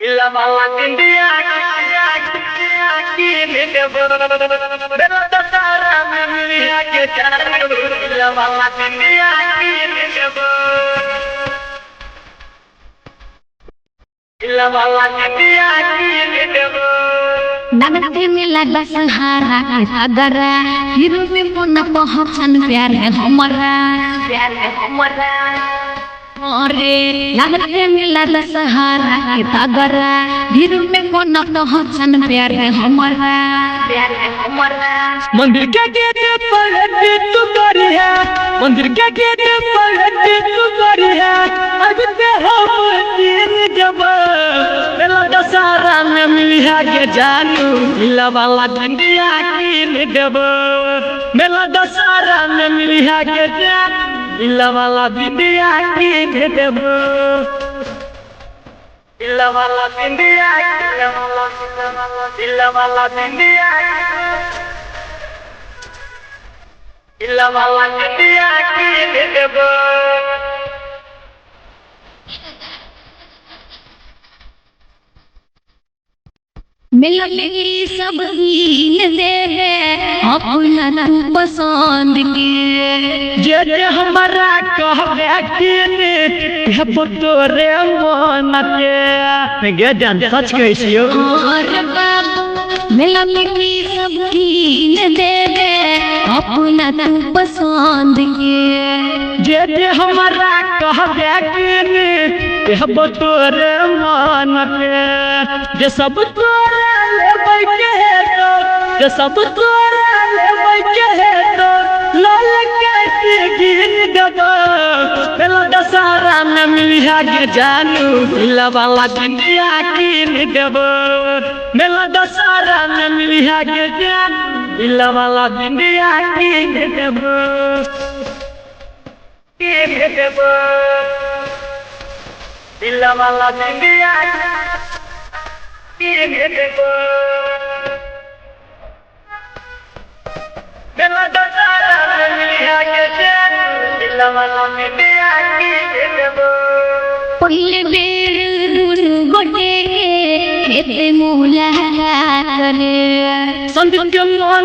Illa malakin dia bela dasara memilih kejar illa malakin dia illa malakin dia नगते में लगा सहारा अगरा hero में पुना पहुंचन प्यार है हमारा अरे नगते में लगा सहारा अगरा हिरो में पुना पहुंचन प्यार है हमारा मंदिर के गेट पर तू करी है मंदिर के गेट पर तू करी है अब ते हम तीन जब मेला दशहरा में मिली है के जानू मिला वाला डंडिया कीन देब मेला दशहरा में मिली है के जानू मिला वाला डंडिया कीन देब मिला वाला डंडिया मिला वाला डंडिया illa malakin dia deb मिलने सब हीन दे अपना पसंद के जे हमारा कहबे किने हेब तोरे मन के गे जान सच कहै छियो और बाबू मिलने सब हीन दे अपना पसंद के जे हमारा कहबे किने हेब तोरे मन के जे सब तोरा लेबै के तो जे सब तोरा लेबै के तो लाल के गिन देब मेला दशहरा में मिलिया के जानू मिला वाला डंडिया कीन देब मेला दशहरा में मिलिया के जानू मिला वाला डंडिया कीन देब मिला वाला डंडिया मेला दशहरा में मिलिया के जानू मिला वाला डंडिया कीन देब पहले बेर गोटे खेते मुला करे संत के मन